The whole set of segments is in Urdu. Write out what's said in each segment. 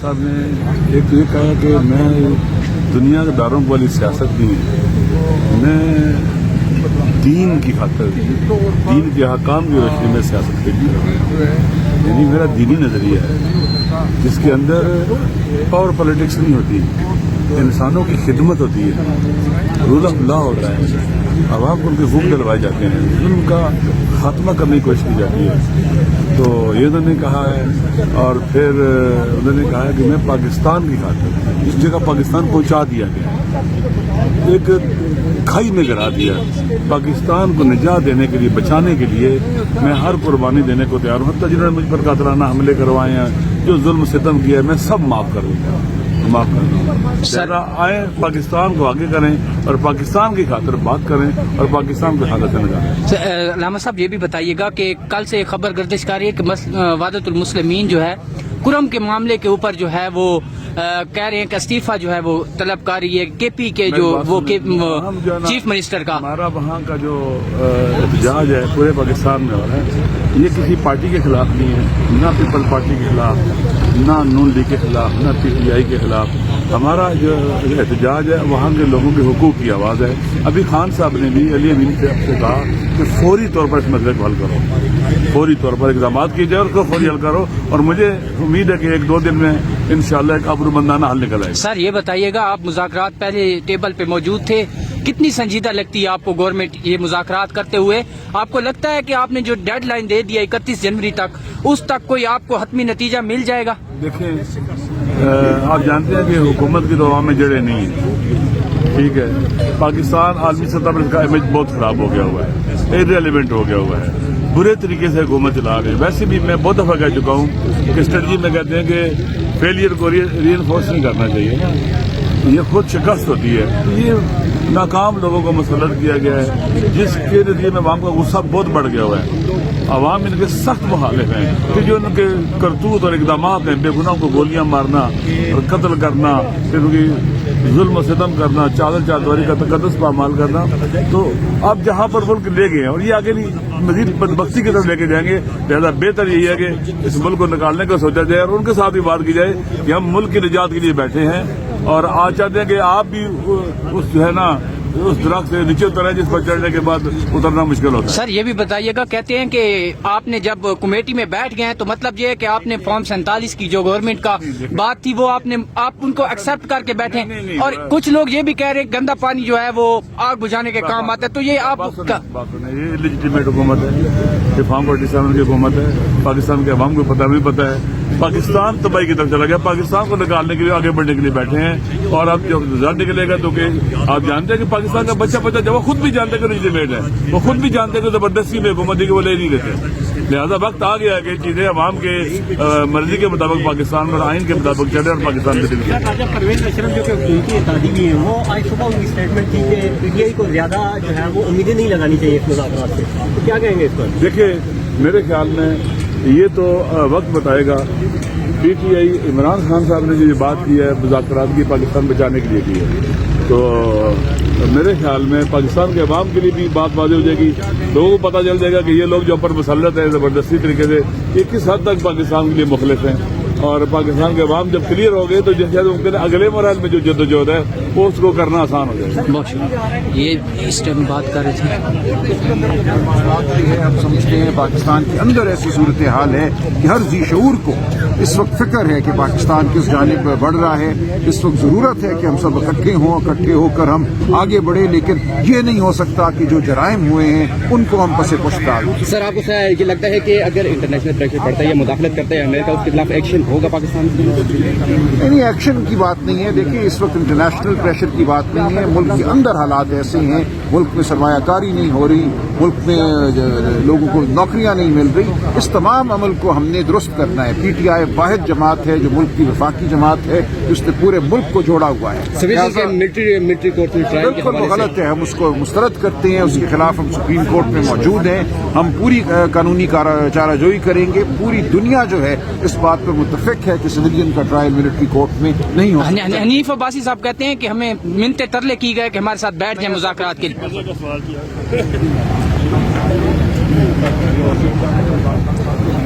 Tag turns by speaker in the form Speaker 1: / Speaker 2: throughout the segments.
Speaker 1: صاحب نے ایک تو یہ کہا کہ میں دنیا کے داروں والی سیاست نہیں ہے، میں دین کی خاطر دین کے حکام کی روشنی میں سیاست کے لیے یعنی میرا دینی نظریہ ہے جس کے اندر پاور پالیٹکس نہیں ہوتی، انسانوں کی خدمت ہوتی ہے، رول آف لا ہوتا ہے، عوام کو ان کے حقوق دلوائے جاتے ہیں، ظلم کا خاتمہ کرنے کی کوشش کی جاتی ہے۔ تو یہ انہوں نے کہا ہے، اور پھر انہوں نے کہا ہے کہ میں پاکستان کی خاطر اس جگہ پاکستان پہنچا دیا گیا، ایک کھائی میں گرا دیا، پاکستان کو نجات دینے کے لیے بچانے کے لیے میں ہر قربانی دینے کو تیار ہوں، حتیٰ جنہوں نے مجھ پر قاتلانہ حملے کروائے ہیں، جو ظلم ستم کیا ہے، میں سب معاف کر دوں گا، معاف کر دوں گا۔ ذرا آئیں پاکستان کو آگے کریں اور پاکستان کی خاطر بات کریں اور پاکستان کو حالت سے نکالیں۔
Speaker 2: علامہ صاحب یہ بھی بتائیے گا کہ کل سے خبر گردش کر رہی ہے کہ وحدت المسلمین جو ہے کرم کے معاملے کے اوپر جو ہے وہ کہہ رہے ہیں کہ استعفیٰ جو ہے وہ طلب کر رہی ہے کے پی کے جو وہ چیف منسٹر کا۔
Speaker 1: ہمارا وہاں کا جو احتجاج ہے پورے پاکستان میں ہو رہا ہے، یہ کسی پارٹی کے خلاف نہیں ہے، نہ پیپل پارٹی کے خلاف، نہ نون لیگ کے خلاف، نہ پی ٹی آئی کے خلاف۔ ہمارا جو احتجاج ہے وہاں کے لوگوں کے حقوق کی آواز ہے۔ ابھی خان صاحب نے بھی علی امین صاحب سے کہا کہ فوری طور پر اس مسئلے کو حل کرو، فوری طور پر اقدامات کیے جائے اور اس کو فوری حل کرو، اور مجھے امید ہے کہ ایک دو دن میں انشاءاللہ ایک ابرومندانہ حل نکل آئے گا۔
Speaker 2: سر یہ بتائیے گا آپ مذاکرات پہلے ٹیبل پہ موجود تھے، کتنی سنجیدہ لگتی ہے آپ کو گورنمنٹ یہ مذاکرات کرتے ہوئے؟ آپ کو لگتا ہے کہ آپ نے جو ڈیڈ لائن دے دیا 31 جنوری تک، اس تک کوئی آپ کو حتمی نتیجہ مل جائے گا؟
Speaker 1: دیکھیں آپ جانتے ہیں کہ حکومت کی تو عوام میں جڑیں نہیں ہیں، ٹھیک ہے، پاکستان عالمی سطح پر اس کا امیج بہت خراب ہو گیا ہوا ہے، ارریلیونٹ ہو گیا ہوا ہے، برے طریقے سے حکومت چلا رہے ہیں۔ ویسے بھی میں بہت دفعہ کہہ چکا ہوں کہ اسٹریٹجی میں کہتے ہیں کہ فیلئر کو ری انفورس نہیں کرنا چاہیے، یہ خود شکست ہوتی ہے۔ یہ ناکام لوگوں کو مسلط کیا گیا ہے جس کے نتیجے میں عوام کا غصہ بہت بڑھ گیا ہوا ہے، عوام ان کے سخت مخالف ہیں کہ جو ان کے کرتوت اور اقدامات ہیں، بے گناہوں کو گولیاں مارنا اور قتل کرنا، پھر ان کی ظلم و ستم کرنا، چادر چادری کا تقدس پامال کرنا، تو اب جہاں پر ملک لے گئے ہیں اور یہ آگے نہیں مزید بدبختی کی طرف لے کے جائیں گے، لہذا بہتر یہی ہے کہ اس ملک کو نکالنے کا سوچا جائے اور ان کے ساتھ بھی بات کی جائے کہ ہم ملک کی نجات کے لیے بیٹھے ہیں اور آج چاہتے ہیں کہ آپ بھی اس جو ہے نا اس درخت سے نیچے اترے جس پر چڑھنے کے بعد اترنا مشکل ہوتا ہے۔
Speaker 2: سر یہ بھی بتائیے گا، کہتے ہیں کہ آپ نے جب کمیٹی میں بیٹھ گئے ہیں تو مطلب یہ ہے کہ آپ نے فارم 47 کی جو گورنمنٹ کا بات تھی وہ آپ ان کو ایکسپٹ کر کے بیٹھے ہیں، اور کچھ لوگ یہ بھی کہہ رہے ہیں گندا پانی جو ہے وہ آگ بجھانے کے کام آتا ہے، تو یہ آپ
Speaker 1: یہ لیجیٹیمیٹ حکومت ہے، یہ فارم 47 کی حکومت ہے، پاکستان کے عوام کو پتہ ہے، پاکستان تباہی کی طرف چلا گیا، پاکستان کو نکالنے کے لیے آگے بڑھنے کے لیے بیٹھے ہیں، اور اب جب رزلٹ نکلے گا تو کہ آپ جانتے ہیں کہ پاکستان کا بچہ جب وہ خود بھی جانتے ہیں کہ لیجیٹیمیٹ ہے، وہ خود بھی جانتے ہیں کہ زبردستی میں حکومت ہے کہ وہ لے نہیں لیتے، لہذا وقت آ گیا کہ چیزیں عوام کے مرضی کے مطابق پاکستان اور آئین کے مطابق چلے اور پاکستان کے دل میں۔
Speaker 3: پرویز مشرف جو کہ ان کی اتحادی بھی ہیں، وہ آج صبح ان کی اسٹیٹمنٹ تھی کہ پی ٹی آئی کو زیادہ جو ہے وہ امیدیں نہیں لگانی چاہیے اس مذاکرات سے، تو کیا کہیں گے اس پر؟
Speaker 1: دیکھیے میرے خیال میں یہ تو وقت بتائے گا۔ P T I Imran Khan sahab نے جو یہ بات کی ہے مذاکرات کی پاکستان بچانے کے لیے کی ہے، تو میرے خیال میں پاکستان کے عوام کے لیے بھی بات واضح ہو جائے گی، لوگوں کو پتہ چل جائے گا کہ یہ لوگ جو اوپر مسلط ہیں زبردستی طریقے سے یہ کس حد تک پاکستان کے لیے مخلص ہیں، اور پاکستان کے عوام جب کلیئر ہو گئے تو جیسے ممکن ہے اگلے مراحل میں جو جدوجہد ہے وہ اس کو کرنا آسان ہو جائے گا۔
Speaker 2: بہت شکریہ۔ یہ اس ٹائم بات کر رہے تھے
Speaker 4: ہم سمجھتے ہیں پاکستان کے اندر ایسی صورتحال ہے کہ ہر ذی شعور کو اس وقت فکر ہے کہ پاکستان کس جانب بڑھ رہا ہے، اس وقت ضرورت ہے کہ ہم سب اکٹھے ہو کر ہم آگے بڑھیں، لیکن یہ نہیں ہو سکتا کہ جو جرائم ہوئے ہیں ان کو ہم پس پش ڈال دیں۔
Speaker 5: سر آپ کو یہ لگتا ہے کہ اگر انٹرنیشنل پریشر پڑتا ہے یا مداخلت کرتا ہے امریکہ، اس کے خلاف ایکشن ہوگا پاکستان کی؟
Speaker 4: نہیں، ایکشن کی بات نہیں ہے، دیکھیے اس وقت انٹرنیشنل پریشر کی بات نہیں ہے، ملک کے اندر حالات ایسے ہیں، ملک میں سرمایہ کاری نہیں ہو رہی، ملک میں لوگوں کو نوکریاں نہیں مل رہی، اس تمام عمل کو ہم نے درست کرنا ہے۔ پی ٹی آئی واحد جماعت ہے جو ملک کی وفاقی جماعت ہے، جس نے پورے ملک کو جوڑا ہوا ہے۔
Speaker 5: ملٹری کورٹ میں
Speaker 4: بالکل وہ غلط ہے، ہم اس کو مسترد کرتے ہیں، اس کے خلاف ہم سپریم کورٹ میں موجود ہیں، ہم پوری قانونی چارہ جوئی کریں گے۔ پوری دنیا جو ہے اس بات پر متفق ہے کہ سویلین کا ٹرائل ملٹری کورٹ میں نہیں ہو سکتا۔
Speaker 2: حنیف عباسی صاحب کہتے ہیں کہ ہمیں منتیں ترلے کی گئے کہ ہمارے ساتھ بیٹھ جائیں مذاکرات کے لیے۔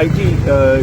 Speaker 6: IT